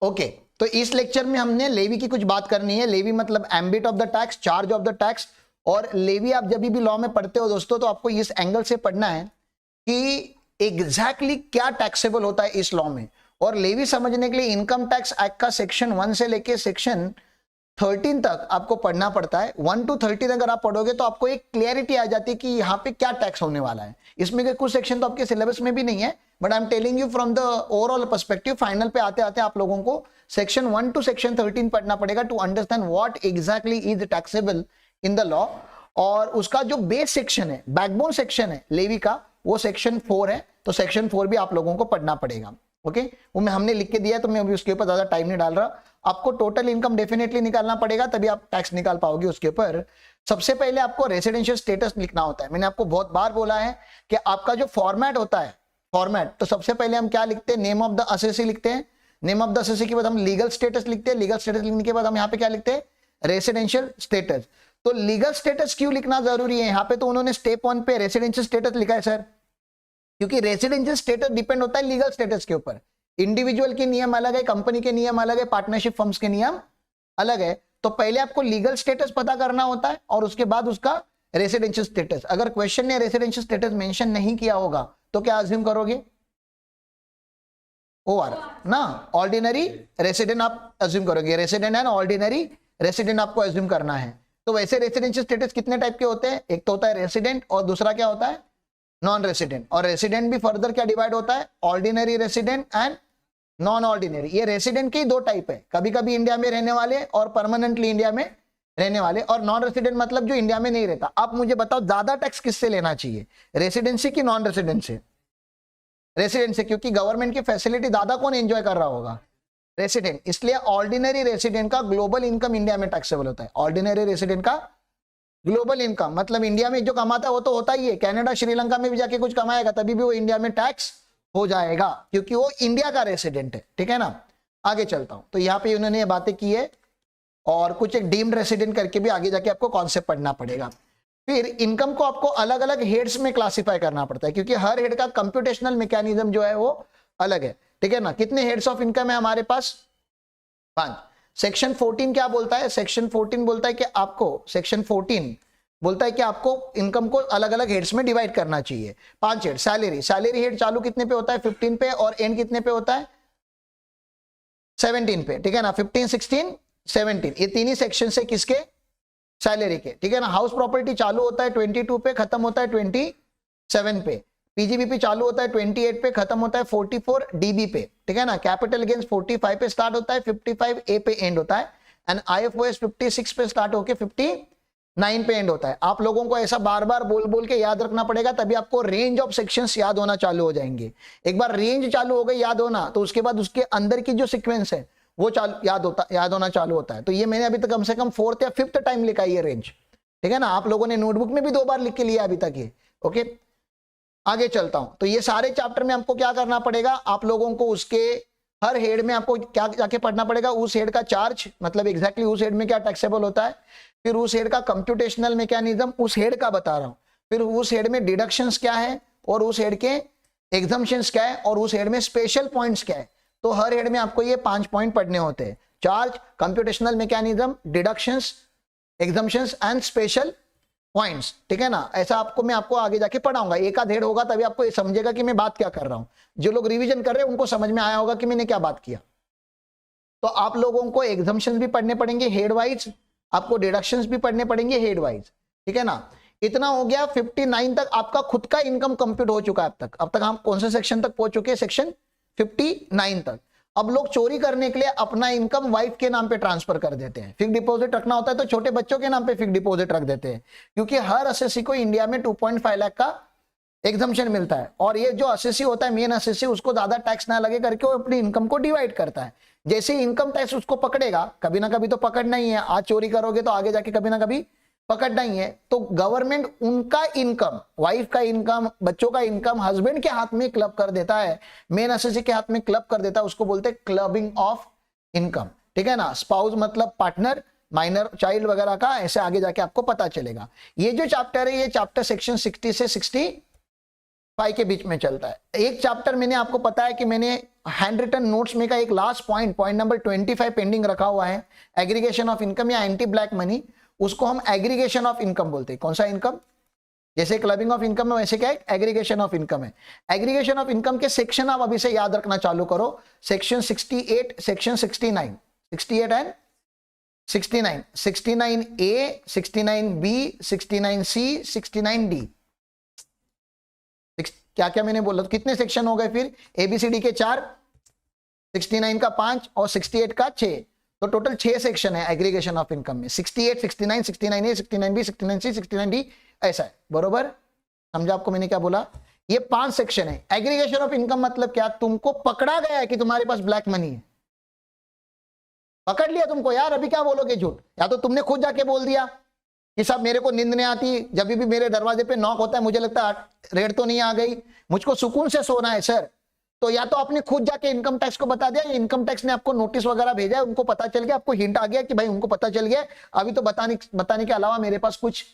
Okay तो इस lecture में हमने लेवी की कुछ बात करनी है। लेवी मतलब ambit of the tax, charge of the tax. और लेवी आप जब भी लॉ में पढ़ते हो दोस्तों तो आपको इस एंगल से पढ़ना है कि एग्जैक्टली क्या टैक्सेबल होता है इस लॉ में। और लेवी समझने के लिए इनकम टैक्स एक्ट का सेक्शन 1 से लेके सेक्शन 13 तक आपको पढ़ना पड़ता है। 1 to 13 अगर आप पढ़ोगे तो आपको एक क्लियरिटी आ जाती है कि यहाँ पे क्या टैक्स होने वाला है। इसमें के कुछ सेक्शन तो आपके सिलेबस में भी नहीं है, but I am telling you from the overall perspective. Final पे आते आते आप लोगों को सेक्शन 1 to सेक्शन 13 पढ़ना पड़ेगा to understand what exactly is taxable in the law. और उसका जो बेस सेक्शन है, बैकबोन सेक्शन है लेवी का, वो सेक्शन 4 है। तो सेक्शन 4 भी आप लोगों को पढ़ना पड़ेगा। ओके वो मैं हमने लिख के दिया है तो मैं अभी उसके ऊपर ज्यादा टाइम नहीं डाल रहा। आपको टोटल इनकम डेफिनेटली निकालना पड़ेगा, तभी आप टैक्स निकाल पाओगे उसके ऊपर। सबसे पहले आपको रेसिडेंशियल स्टेटस लिखना होता है। मैंने आपको बहुत बार बोला है कि आपका जो फॉर्मेट होता है, फॉर्मेट, तो सबसे पहले हम क्या लिखते हैं, नेम ऑफ द असेसी लिखते हैं। नेम ऑफ द असेसी के बाद हम लीगल स्टेटस लिखते हैं। लीगल स्टेटस लिखने के बाद हम यहाँ पे क्या लिखते हैं, रेसिडेंशियल स्टेटस। तो लीगल स्टेटस क्यों लिखना जरूरी है यहाँ पे, तो उन्होंने स्टेप 1 पे रेसिडेंशियल स्टेटस लिखा है सर, क्योंकि रेसिडेंशियल स्टेटस डिपेंड होता है लीगल स्टेटस के ऊपर। इंडिविजुअल के नियम अलग है, कंपनी के नियम अलग है, पार्टनरशिप फर्म्स के नियम अलग है। तो पहले आपको लीगल स्टेटस पता करना होता है और उसके बाद उसका रेसिडेंशियल स्टेटस। अगर क्वेश्चन ने रेसिडेंशियल स्टेटस मेंशन नहीं किया होगा तो क्या अज्यूम करोगे, ओआर ना, ऑर्डिनरी रेसिडेंट आप अज्यूम करोगे। रेसिडेंट एंड ऑर्डिनरी रेसिडेंट आपको अज्यूम करना है। तो वैसे रेसिडेंशियल स्टेटस कितने टाइप के होते हैं, एक तो होता है रेसिडेंट और दूसरा क्या होता है, नॉन रेसिडेंट। और रेसिडेंट भी फर्दर क्या डिवाइड होता है, ordinary resident and non ordinary. ये रेसिडेंट की दो टाइप है, कभी कभी इंडिया में रहने वाले और परमानेंटली इंडिया में रहने वाले। और नॉन रेसिडेंट मतलब जो इंडिया में नहीं रहता। आप मुझे बताओ ज्यादा टैक्स किससे लेना चाहिए, रेसिडेंसी की नॉन रेसिडेंट से? रेसिडेंट से, क्योंकि गवर्नमेंट की फैसिलिटी ज्यादा कौन एंजॉय कर रहा होगा, रेसिडेंट। इसलिए ऑर्डिनरी रेसिडेंट का ग्लोबल इनकम इंडिया में टैक्सेबल होता है। ऑर्डिनरी रेसिडेंट का ग्लोबल इनकम मतलब इंडिया में जो कमाता है वो तो होता ही है, कनाडा श्रीलंका में भी जाके कुछ कमाएगा तभी भी वो इंडिया में टैक्स हो जाएगा, क्योंकि वो इंडिया का रेसिडेंट है। ठीक है ना, आगे चलता हूं। तो यहाँ पे उन्होंने ये बातें की है और कुछ एक डीम्ड रेसिडेंट करके भी आगे जाके आपको कॉन्सेप्ट पढ़ना पड़ेगा। फिर इनकम को आपको अलग अलग हेड्स में क्लासिफाई करना पड़ता है, क्योंकि हर हेड का कंप्यूटेशनल मैकेनिज्म जो है वो अलग है। ठीक है ना, कितने हेड्स ऑफ इनकम है हमारे पास, 5। सेक्शन 14 क्या बोलता है, सेक्शन 14 बोलता है कि आपको, सेक्शन 14 बोलता है कि आपको इनकम को अलग अलग हेड्स में डिवाइड करना चाहिए। 5 हेड। सैलरी, सैलरी हेड चालू कितने पे होता है, 15 पे, और एंड कितने पे होता है, 17 पे। ठीक है ना, 15, 16, 17, ये तीन ही सेक्शन से किसके, सैलरी के। ठीक है ना। हाउस प्रॉपर्टी चालू होता है 22 पे, खत्म होता है 27 पे। पीजीबीपी चालू होता है 28 पे, खत्म होता है 44 डीबी पे। ठीक है ना। कैपिटल गेन्स 45 पे स्टार्ट होता है, 55 ए पे एंड होता है। एंड आईएफओएस 56 पे स्टार्ट होके 59 पे एंड होता है। आप लोगों को ऐसा बार बार बोल बोल के याद रखना पड़ेगा, तभी आपको रेंज ऑफ सेक्शंस याद होना चालू हो जाएंगे। एक बार रेंज चालू हो गई याद होना, तो उसके बाद उसके अंदर की जो सीक्वेंस है वो याद होना चालू होता है। तो ये मैंने अभी तक कम से कम 4th या 5th टाइम लिखा है ये रेंज। ठीक है ना, आप लोगों ने नोटबुक में भी 2 बार लिख के लिया अभी तक ये। ओके, आगे चलता हूं। तो ये सारे चैप्टर में आपको क्या करना पड़ेगा, आप लोगों को उसके हर हेड में आपको क्या जाके पढ़ना पड़ेगा, उस हेड का चार्ज, मतलब एग्जैक्टली उस हेड में क्या टैक्सेबल होता है, फिर उस हेड का कंप्यूटेशनल मैकेनिज्म, उस हेड का बता रहा हूं, फिर उस हेड में डिडक्शंस क्या है, और उस हेड के एग्जम्पशंस क्या है, और उस हेड में स्पेशल पॉइंट्स क्या है। तो हर हेड में आपको ये 5 पॉइंट पढ़ने होते हैं, charge, computational mechanism, deductions, exemptions and special points. ठीक है ना, ऐसा मैं आपको आगे जाके पढ़ाऊंगा। एक आध हेड होगा तभी आपको ये समझेगा कि मैं बात क्या कर रहा हूं। जो लोग रिवीजन कर रहे हैं उनको समझ में आया होगा कि मैंने क्या बात किया। तो आप लोगों को एग्जम्पशंस भी पढ़ने पड़ेंगे हेड वाइज, आपको डिडक्शंस भी पढ़ने पड़ेंगे हेड वाइज। ठीक है ना, इतना हो गया। 59 तक आपका खुद का इनकम कंप्यूट हो चुका है। अब तक हम कौन से सेक्शन तक पहुंच चुके हैं, सेक्शन 59 तक। अब लोग चोरी करने के लिए अपना इनकम वाइफ के नाम पे ट्रांसफर कर देते हैं। फिक्स डिपॉजिट रखना होता है तो छोटे बच्चों के नाम पे फिक्स डिपॉजिट रख देते हैं, क्योंकि हर असेसी को इंडिया में 2.5 लाख का एग्जम्पशन मिलता है। और ये जो असेसी होता है, मेन असेसी, उसको ज्यादा टैक्स ना लगे करके वो अपनी इनकम को डिवाइड करता है। जैसे इनकम टैक्स उसको पकड़ेगा, कभी ना कभी तो पकड़ना ही है। आज चोरी करोगे तो आगे जाके कभी ना कभी पकड़ना ही है। तो गवर्नमेंट उनका इनकम, वाइफ का इनकम, बच्चों का इनकम हस्बैंड के हाथ में क्लब कर देता है, मेन असेसी के हाथ में क्लब कर देता है। उसको बोलते हैं क्लबिंग ऑफ इनकम। ठीक है ना, स्पाउस मतलब पार्टनर, माइनर चाइल्ड वगैरह का, ऐसे आगे जाके आपको पता चलेगा। ये जो चैप्टर है, ये चैप्टर सेक्शन 60 से 60 5 के बीच में चलता है। एक चैप्टर मैंने आपको पता है कि मैंने हैंड रिटन नोट्स में का एक लास्ट पॉइंट नंबर 25 पेंडिंग रखा हुआ है, एग्रीगेशन ऑफ इनकम या एंटी ब्लैक मनी। उसको हम एग्रीगेशन ऑफ इनकम बोलते हैं। कौन सा इनकम? जैसे क्लबिंग ऑफ इनकम है वैसे क्या है, एग्रीगेशन ऑफ इनकम है। एग्रीगेशन ऑफ इनकम के सेक्शन आप अभी से याद रखना चालू करो, section 68, section 69, 68 and 69, 69A, 69B, 69C, 69D। क्या क्या मैंने बोला? तो कितने सेक्शन हो गए फिर? ABCD के 4, 69 का 5 और 68 का 6, तो टोटल 6 सेक्शन है एग्रीगेशन ऑफ इनकम में। 68, 69, 69A, 69B, 69C, 69D, ऐसा है। बरोबर समझा आपको मैंने क्या बोला? ये 5 सेक्शन है। एग्रीगेशन ऑफ इनकम मतलब क्या? तुमको पकड़ा गया है कि तुम्हारे पास ब्लैक मनी है, पकड़ लिया तुमको यार। अभी क्या बोलोगे झूठ? या तो तुमने खुद जाके बोल दिया कि साहब मेरे को नींद नहीं आती, जब भी मेरे दरवाजे पे नॉक होता है मुझे लगता है रेड तो नहीं आ गई, मुझको सुकून से सोना है सर। तो या तो आपने खुद जाके इनकम टैक्स को बता दिया, इनकम टैक्स ने आपको नोटिस वगैरह भेजा है, उनको पता चल गया, आपको हिंट आ गया कि भाई उनको पता चल गया, अभी तो बताने के अलावा मेरे पास कुछ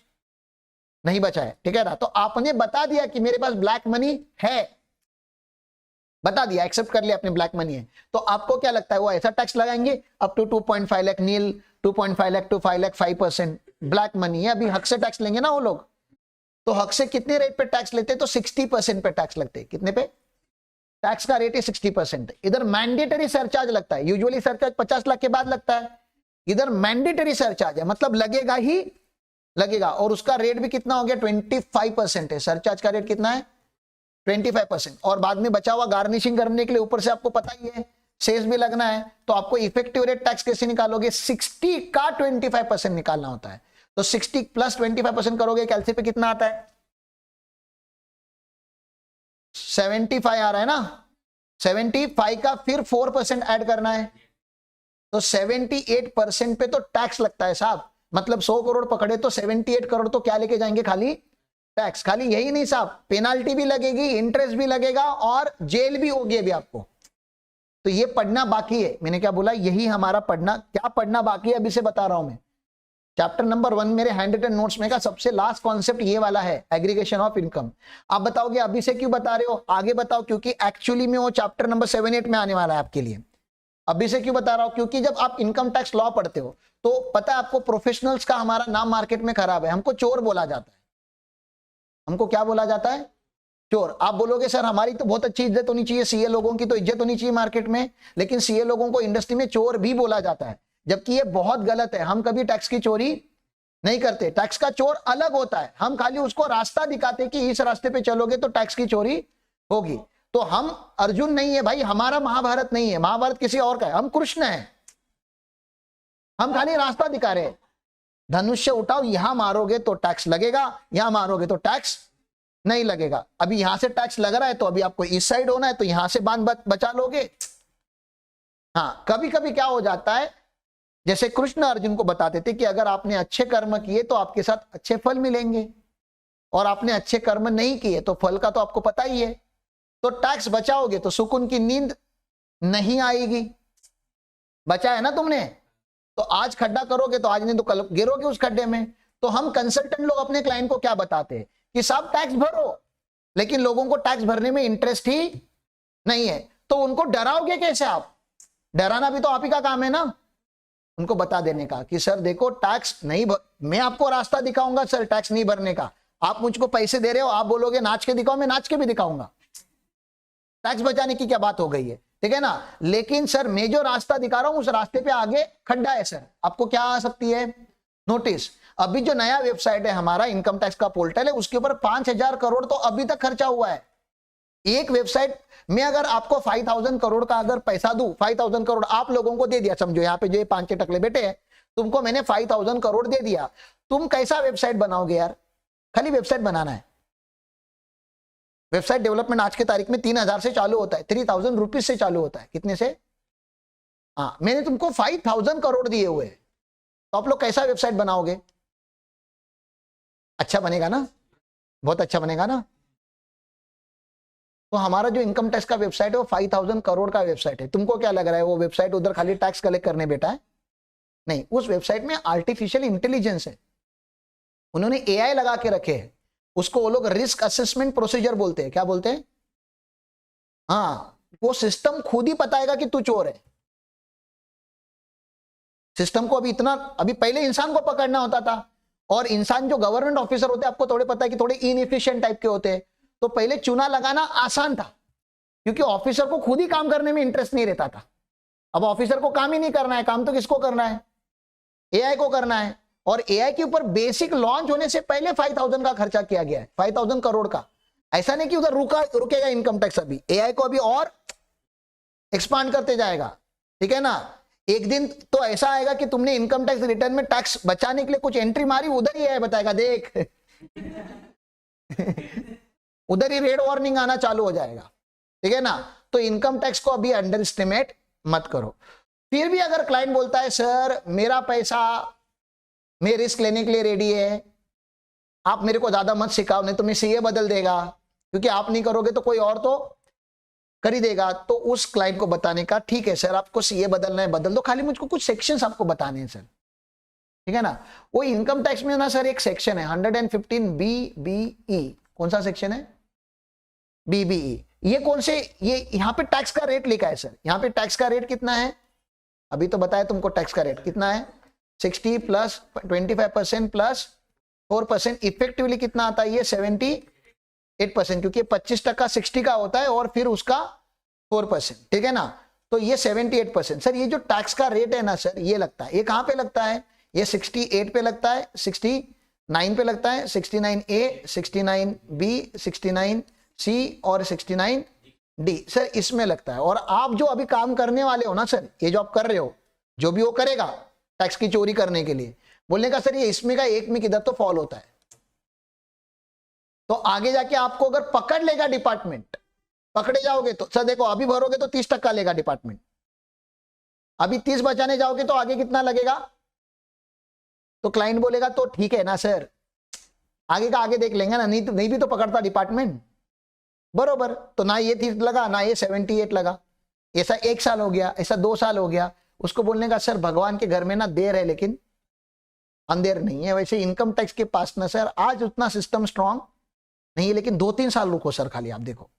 नहीं बचा है, ठीक है ना। तो आपने बता दिया कि मेरे पास ब्लैक मनी है, बता दिया, एक्सेप्ट कर लिया अपने ब्लैक मनी है। तो आपको क्या लगता है वो ऐसा टैक्स लगाएंगे up to 2.5 lakh nil, 2.5 lakh to 5 lakh 5% black money है। अभी हक से टैक्स लेंगे ना वो लोग, तो हक से कितने रेट पे टैक्स लेते हैं? तो 60% पे टैक्स लगते हैं। कितने पे? टैक्स का रेट है 60%। इधर मैंडेटरी सरचार्ज लगता है, यूजुअली सरचार्ज 50 लाख के बाद लगता है, इधर मैंडेटरी सरचार्ज है, मतलब लगेगा ही लगेगा। और उसका रेट भी कितना हो गया? 25% है। सरचार्ज का रेट कितना है? 25%। और बाद में बचा हुआ गार्निशिंग करने के लिए ऊपर से आपको पता ही है सेस भी लगना है। तो आपको इफेक्टिव रेट टैक्स कैसे निकालोगे? 60 का 25% निकालना होता है। तो 60 प्लस 25% करोगे, कैलसी पे कितना आता है? 75 आ रहा है ना। 75 का फिर 4% ऐड करना है, तो 78% पे तो टैक्स लगता है साहब। मतलब 100 करोड़ पकड़े तो 78 करोड़ तो क्या लेके जाएंगे? खाली टैक्स। खाली यही नहीं साहब, पेनाल्टी भी लगेगी, इंटरेस्ट भी लगेगा और जेल भी होगी अभी आपको। तो ये पढ़ना बाकी है। मैंने क्या बोला? यही हमारा पढ़ना, क्या पढ़ना बाकी है अभी से बता रहा हूं मैं। चैप्टर नंबर 1 मेरे हैंड रिटन नोट्स में का सबसे लास्ट कॉन्सेप्ट ये वाला है, एग्रीगेशन ऑफ इनकम। आप बताओगे अभी से क्यों बता रहे हो? आगे बताओ, क्योंकि एक्चुअली में वो चैप्टर नंबर 7, 8 में आने वाला है आपके लिए। अभी से क्यों बता रहा हूं? क्योंकि जब आप इनकम टैक्स लॉ पढ़ते हो तो पता है आपको, प्रोफेशनल्स का हमारा नाम मार्केट में खराब है, हमको चोर बोला जाता है। हमको क्या बोला जाता है? चोर। आप बोलोगे सर हमारी तो बहुत अच्छी इज्जत होनी चाहिए, सीए लोगों की तो इज्जत होनी चाहिए मार्केट में, लेकिन सीए लोगों को इंडस्ट्री में चोर भी बोला जाता है, जबकि ये बहुत गलत है। हम कभी टैक्स की चोरी नहीं करते। टैक्स का चोर अलग होता है, हम खाली उसको रास्ता दिखाते कि इस रास्ते पे चलोगे तो टैक्स की चोरी होगी। तो हम अर्जुन नहीं है भाई, हमारा महाभारत नहीं है, महाभारत किसी और का है, हम कृष्ण हैं। हम खाली रास्ता दिखा रहे हैं। धनुष्य उठाओ, यहां मारोगे तो टैक्स लगेगा, यहां मारोगे तो टैक्स नहीं लगेगा। अभी यहां से टैक्स लग रहा है तो अभी आपको इस साइड होना है, तो यहां से बांध बचा लोगे। हाँ, कभी कभी क्या हो जाता है, जैसे कृष्ण अर्जुन को बताते थे कि अगर आपने अच्छे कर्म किए तो आपके साथ अच्छे फल मिलेंगे, और आपने अच्छे कर्म नहीं किए तो फल का तो आपको पता ही है। तो टैक्स बचाओगे तो सुकून की नींद नहीं आएगी। बचा है ना तुमने, तो आज खड्डा करोगे तो आज नहीं तो कल गिरोगे उस खड्डे में। तो हम कंसल्टेंट लोग अपने क्लाइंट को क्या बताते हैं कि साहब टैक्स भरो, लेकिन लोगों को टैक्स भरने में इंटरेस्ट ही नहीं है, तो उनको डराओगे कैसे आप? डराना भी तो आप ही का काम है ना, उनको बता देने का कि सर देखो टैक्स नहीं मैं आपको रास्ता दिखाऊंगा सर टैक्स नहीं भरने का। आप मुझको पैसे दे रहे हो, आप बोलोगे नाच के दिखाओ, मैं नाच के भी दिखाऊंगा। टैक्स बचाने की क्या बात हो गई है, ठीक है ना। लेकिन सर मैं जो रास्ता दिखा रहा हूं उस रास्ते पे आगे खड्डा है सर, आपको क्या आ सकती है नोटिस। अभी जो नया वेबसाइट है हमारा इनकम टैक्स का पोर्टल है, उसके ऊपर 5000 करोड़ तो अभी तक खर्चा हुआ है। एक वेबसाइट में अगर आपको 5000 करोड़ का अगर पैसा दूं, 5000 करोड़ आप लोगों को दे दिया, समझो यहाँ पे जो ये 5-6 टकले बैठे हैं, तुमको मैंने 5000 करोड़ दे दिया, तुम कैसा वेबसाइट बनाओगे यार? खाली वेबसाइट बनाना है। वेबसाइट डेवलपमेंट आज के तारीख में 3000 से चालू होता है, 3000 रुपीज से चालू होता है। कितने से? हाँ, मैंने तुमको 5000 करोड़ दिए हुए, तो आप लोग कैसा वेबसाइट बनाओगे? अच्छा बनेगा ना, बहुत अच्छा बनेगा ना। तो हमारा जो इनकम टैक्स का वेबसाइट है वो 5000 करोड़ का वेबसाइट है। तुमको क्या लग रहा है वो वेबसाइट उधर खाली टैक्स कलेक्ट करने बैठा है? नहीं, उस वेबसाइट में आर्टिफिशियल इंटेलिजेंस है, उन्होंने एआई लगा के रखे हैं। उसको वो लोग रिस्क असेसमेंट प्रोसीजर बोलते हैं। क्या बोलते हैं? हाँ, वो सिस्टम खुद ही बताएगा कि तू चोर है। सिस्टम को अभी पहले इंसान को पकड़ना होता था, और इंसान जो गवर्नमेंट ऑफिसर होते हैं, आपको थोड़े पता है कि थोड़े इनएफिशिएंट टाइप के होते हैं, तो पहले चुना लगाना आसान था, क्योंकि ऑफिसर को खुद ही काम करने में इंटरेस्ट नहीं रहता था। अब ऑफिसर को काम ही नहीं करना है, काम तो किसको करना है? एआई को करना है। और एआई के ऊपर बेसिक लॉन्च होने से पहले 5000 का खर्चा किया गया है, 5000 करोड़ का। ऐसा नहीं कि उधर रुकेगा इनकम टैक्स, अभी एआई को अभी और एक्सपांड करते जाएगा, ठीक है ना। एक दिन तो ऐसा आएगा कि तुमने इनकम टैक्स रिटर्न में टैक्स बचाने के लिए कुछ एंट्री मारी, उधर ही एआई बताएगा देख उधर ही रेड वार्निंग आना चालू हो जाएगा, ठीक है ना। तो इनकम टैक्स को अभी अंडर एस्टिमेट मत करो। फिर भी अगर क्लाइंट बोलता है सर मेरा पैसा, मैं रिस्क लेने के लिए रेडी है, आप मेरे को ज्यादा मत सिखाओ, नहीं तो मैं सीए बदल देगा, क्योंकि आप नहीं करोगे तो कोई और तो कर ही देगा। तो उस क्लाइंट को बताने का, ठीक है सर आपको सीए बदलना है बदल दो, खाली मुझको कुछ सेक्शंस आपको बताने हैं सर, ठीक है ना। वो इनकम टैक्स में ना सर एक सेक्शन है 115 BBE। कौन सा सेक्शन है? BBE। ये कौन से, ये यहाँ पे टैक्स का रेट लिखा है सर। यहाँ पे टैक्स का रेट कितना है? अभी तो बताया तुमको टैक्स का रेट कितना है, 60 प्लस 25% प्लस 4%, इफेक्टिवली कितना आता है ये 78%, क्योंकि 25% 60 का होता है और फिर उसका 4%, ठीक है ना। तो ये 78%। सर ये जो टैक्स का रेट है ना सर, ये लगता है, ये कहां पे लगता है? ये 68 पे लगता है, 69 पे लगता है, 69A, 69B, 69C और 69D सर इसमें लगता है। और आप जो अभी काम करने वाले हो ना सर, ये जो आप कर रहे हो, जो भी वो करेगा टैक्स की चोरी करने के लिए, बोलने का सर ये इसमें का एक में किधर तो फॉल होता है। तो आगे जाके आपको अगर पकड़ लेगा डिपार्टमेंट, पकड़े जाओगे तो सर देखो अभी भरोगे तो 30% लेगा डिपार्टमेंट, अभी 30 बचाने जाओगे तो आगे कितना लगेगा? तो क्लाइंट बोलेगा तो ठीक है ना सर, आगे का आगे देख लेंगे ना, नहीं भी तो पकड़ता डिपार्टमेंट, बरोबर। तो ना ये 30 लगा ना ये 78 लगा, ऐसा 1 साल हो गया, ऐसा 2 साल हो गया। उसको बोलने का सर भगवान के घर में ना देर है लेकिन अंधेर नहीं है। वैसे इनकम टैक्स के पास ना सर आज उतना सिस्टम स्ट्रांग नहीं है, लेकिन 2-3 साल रुको सर, खाली आप देखो।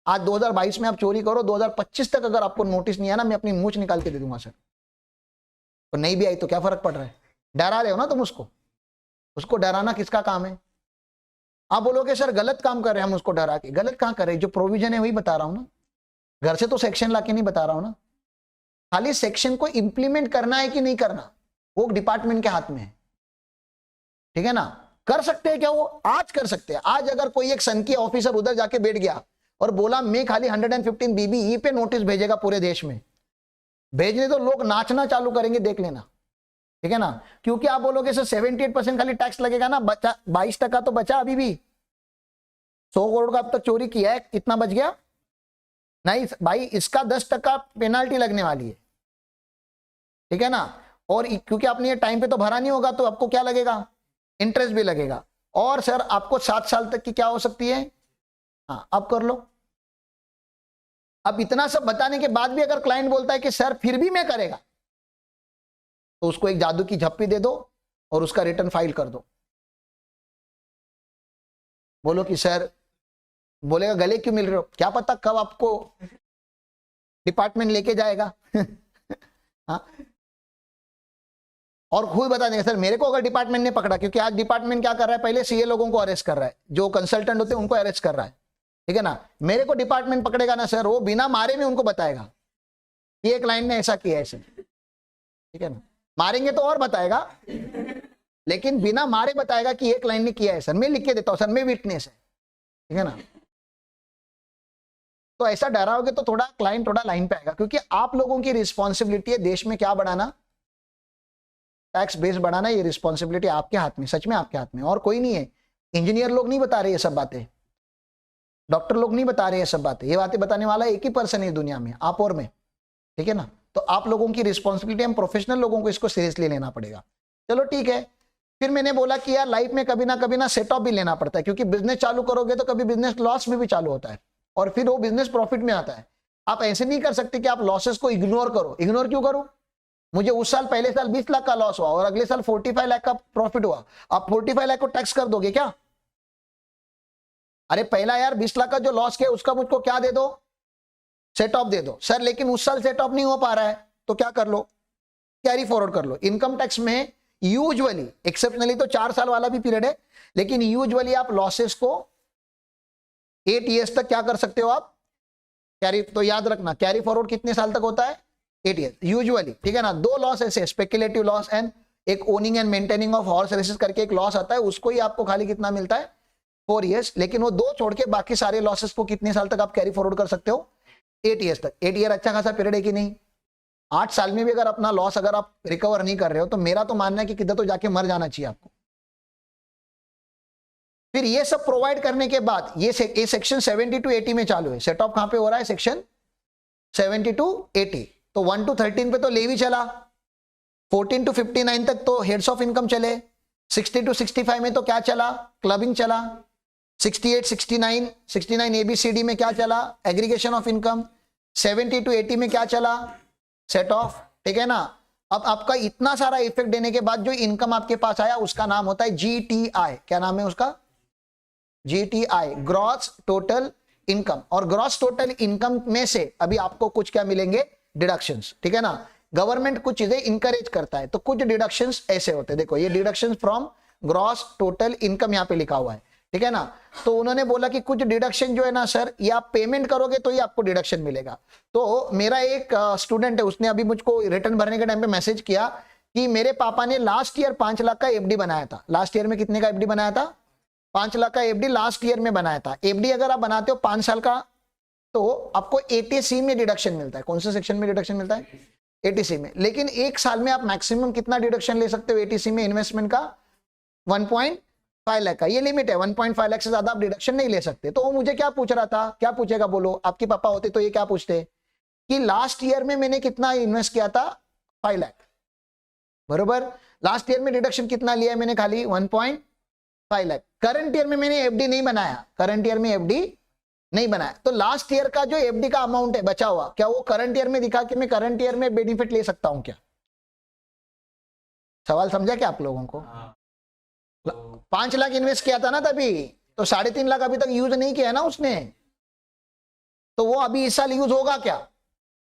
आज 2022 में आप चोरी करो, 2025 तक अगर आपको नोटिस नहीं आया ना, मैं अपनी मूंछ निकाल के दे दूंगा सर। तो नहीं भी आई तो क्या फर्क पड़ रहा है? डरा रहे हो ना तुम उसको डराना किसका काम है? आप बोलोगे सर गलत काम कर रहे हैं हम उसको डरा के, गलत कहां कर रहे हैं? जो प्रोविजन है वही बता रहा हूं ना, घर से तो सेक्शन लाके नहीं बता रहा हूं ना। खाली सेक्शन को इंप्लीमेंट करना है कि नहीं करना, वो डिपार्टमेंट के हाथ में है, ठीक है ना। कर सकते हैं क्या? वो आज कर सकते हैं। आज अगर कोई एक सन की ऑफिसर उधर जाके बैठ गया और बोला मैं खाली 115 BBE पे नोटिस भेजेगा पूरे देश में, भेजने तो लोग नाचना चालू करेंगे, देख लेना, ठीक है ना। क्योंकि आप बोलोगे सर 78% खाली टैक्स लगेगा ना, बचा 22% तो बचा, अभी भी 100 करोड़ का अब तक चोरी किया है, कितना बच गया? नहीं भाई, इसका 10% पेनाल्टी लगने वाली है, ठीक है ना। और क्योंकि आपने ये टाइम पे तो भरा नहीं होगा तो आपको क्या लगेगा? इंटरेस्ट भी लगेगा। और सर आपको 7 साल तक की क्या हो सकती है? हाँ अब कर लो। अब इतना सब बताने के बाद भी अगर क्लाइंट बोलता है कि सर फिर भी मैं करेगा, तो उसको एक जादू की झप्पी दे दो और उसका रिटर्न फाइल कर दो। बोलो कि सर, बोलेगा गले क्यों मिल रहे हो? क्या पता कब आपको डिपार्टमेंट लेके जाएगा हाँ, और खुद बता देंगे सर मेरे को अगर डिपार्टमेंट ने पकड़ा, क्योंकि आज डिपार्टमेंट क्या कर रहा है, पहले सीए लोगों को अरेस्ट कर रहा है, जो कंसल्टेंट होते हैं उनको अरेस्ट कर रहा है, ठीक है ना। मेरे को डिपार्टमेंट पकड़ेगा ना सर, वो बिना मारे में उनको बताएगा ये क्लाइंट ने ऐसा किया है सर, ठीक है ना। मारेंगे तो और बताएगा, लेकिन बिना मारे बताएगा कि ये क्लाइंट ने किया है सर, मैं लिख के देता हूं सर, मैं विटनेस है, ठीक है ना। तो ऐसा डराओगे तो थोड़ा क्लाइंट थोड़ा लाइन पे आएगा, क्योंकि आप लोगों की रिस्पॉन्सिबिलिटी है देश में क्या बढ़ाना, टैक्स बेस बढ़ाना। ये रिस्पॉन्सिबिलिटी आपके हाथ में, सच में आपके हाथ में, और कोई नहीं है। इंजीनियर लोग नहीं बता रहे ये सब बातें, डॉक्टर लोग नहीं बता रहे ये सब बातें, ये बातें बताने वाला एक ही पर्सन है दुनिया में, आप और मैं, ठीक है ना। तो आप लोगों की रिस्पॉन्सिबिलिटी, हम प्रोफेशनल लोगों को इसको सीरियसली लेना पड़ेगा। चलो ठीक है। फिर मैंने बोला कि यार लाइफ में कभी ना सेट ऑफ भी लेना पड़ता है, क्योंकि बिजनेस चालू करोगे तो कभी बिजनेस लॉस में भी चालू होता है और फिर वो बिजनेस प्रॉफिट में आता है। आप ऐसे नहीं कर सकते कि आप लॉसेस को इग्नोर करो। इग्नोर क्यों करो? मुझे उस साल पहले साल 20 लाख का लॉस हुआ और अगले साल 45 लाख का प्रॉफिट हुआ, आप 45 लाख को टैक्स कर दोगे क्या? अरे पहला यार 20 लाख का जो लॉस किया उसका मुझको क्या दे दो, सेट ऑफ दे दो। सर लेकिन उस साल सेट ऑफ नहीं हो पा रहा है, तो क्या कर लो, कैरी फॉरवर्ड कर लो। इनकम टैक्स में यूजुअली, एक्सेप्शनली तो 4 साल वाला भी पीरियड है, लेकिन यूजुअली आप लॉसेस को 8 ईयर्स तक क्या कर सकते हो आप, कैरी। तो याद रखना कैरी फॉरवर्ड कितने साल तक होता है, 8 ईयर्स यूजुअली, ठीक है ना। 2 लॉस ऐसे, स्पेकुलेटिव लॉस एंड एक owning and maintaining of horse races करके एक लॉस आता है, उसको ही आपको खाली कितना मिलता है, 4 ईयर्स। लेकिन वो 2 छोड़ के बाकी सारे लॉसेस को कितने साल तक आप कैरी फॉरवर्ड कर सकते हो, 8 ईयर्स तक। 8 ईयर अच्छा खासा पीरियड है कि नहीं। 8 साल में भी अगर अपना लॉस अगर आप रिकवर नहीं कर रहे हो, तो मेरा तो मानना है कि किधर तो जाके मर जाना चाहिए आपको। फिर ये सब प्रोवाइड करने के बाद ये सेक्शन 70 to 80 में चालू है। सेट ऑफ कहां पे हो रहा है, सेक्शन 70 to 80। तो 1 to 13 पे तो लेवी चला, 14 to 59 तक तो हेड्स ऑफ इनकम चले, 60 to 65 में तो क्या चला, क्लबिंग चला, 68, 69 ABCD में क्या चला, एग्रीगेशन ऑफ इनकम, 70 to 80 में क्या चला, सेट ऑफ, ठीक है ना। अब आपका इतना सारा इफेक्ट देने के बाद जो इनकम आपके पास आया उसका नाम होता है GTI। क्या नाम है उसका, GTI, ग्रॉस टोटल इनकम। और ग्रॉस टोटल इनकम में से अभी आपको कुछ क्या मिलेंगे, डिडक्शंस, ठीक है ना। गवर्नमेंट कुछ चीजें इंकरेज करता है, तो कुछ डिडक्शंस ऐसे होते हैं, देखो ये deductions from gross total income यहाँ पे लिखा हुआ है, ठीक है ना। तो उन्होंने बोला कि कुछ डिडक्शन जो है ना सर, ये आप पेमेंट करोगे तो ही आपको डिडक्शन मिलेगा। तो मेरा एक स्टूडेंट है, उसने अभी मुझको रिटर्न भरने के टाइम पे मैसेज किया कि मेरे पापा ने लास्ट ईयर 5 लाख का एफडी बनाया था। लास्ट ईयर में कितने का एफडी बनाया था, 5 लाख का एफडी लास्ट ईयर में बनाया था। एफडी अगर आप बनाते हो 5 साल का, तो आपको 80C में डिडक्शन मिलता है। कौन से सेक्शन में डिडक्शन मिलता है, 80C में। लेकिन 1 साल में आप मैक्सिमम कितना डिडक्शन ले सकते हो 80C में, इन्वेस्टमेंट का 1.5 लाख का, ये लिमिट है। 1.5 लाख से ज्यादा आप डिडक्शन नहीं ले सकते। तो वो मुझे क्या पूछ रहा था, क्या पूछेगा बोलो, आपके पापा होते तो ये क्या पूछते कि लास्ट ईयर में मैंने कितना इन्वेस्ट किया था, 5 लाख, बरोबर। लास्ट ईयर में डिडक्शन कितना लिया है मैंने, खाली 1.5 लाख। करंट ईयर में मैंने एफडी नहीं बनाया, करंट ईयर में एफडी नहीं बनाया, तो लास्ट ईयर का जो एफडी का अमाउंट है बचा हुआ, क्या वो करंट ईयर में दिखा कि मैं करंट ईयर में बेनिफिट ले सकता हूं क्या। सवाल समझा क्या आप लोगों को। 5 लाख इन्वेस्ट किया था ना तभी, तो 3.5 लाख अभी तक यूज नहीं किया ना उसने, तो वो अभी इस साल यूज होगा क्या,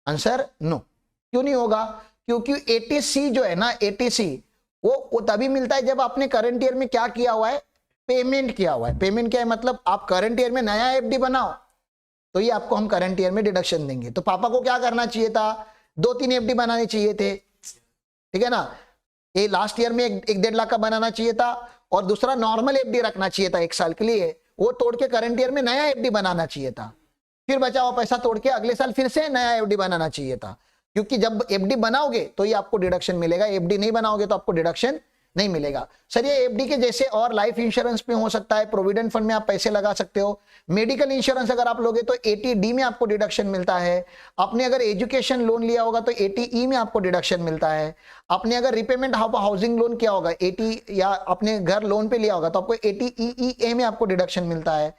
आंसर नो। क्यों नहीं होगा, क्योंकि 80C जो है ना, 80C वो तभी मिलता है जब आपने करंट ईयर में क्या किया हुआ है, पेमेंट किया हुआ है। पेमेंट क्या है, मतलब आप करंट ईयर में नया एफडी बनाओ तो ये आपको हम करंट ईयर में डिडक्शन देंगे। तो पापा को क्या करना चाहिए था, 2-3 एफडी बनाने चाहिए थे, ठीक है ना। ये लास्ट ईयर में 1-1.5 लाख का बनाना चाहिए था, और दूसरा नॉर्मल एफडी रखना चाहिए था 1 साल के लिए, वो तोड़ के करंट ईयर में नया एफडी बनाना चाहिए था। फिर बचा हुआ पैसा तोड़ के अगले साल फिर से नया एफडी बनाना चाहिए था, क्योंकि जब एफडी बनाओगे तो ये आपको डिडक्शन मिलेगा, एफडी नहीं बनाओगे तो आपको डिडक्शन नहीं मिलेगा। सर ये एफडी के जैसे और लाइफ इंश्योरेंस में हो सकता है, प्रोविडेंट फंड में आप पैसे लगा सकते हो, मेडिकल इंश्योरेंस अगर आप लोगे तो 80D में आपको डिडक्शन मिलता है। आपने अगर एजुकेशन लोन लिया होगा तो 80E में आपको डिडक्शन मिलता है। आपने अगर रिपेमेंट हाउसिंग लोन किया होगा 80, या अपने घर लोन पे लिया होगा तो आपको 80EEA में आपको डिडक्शन मिलता है।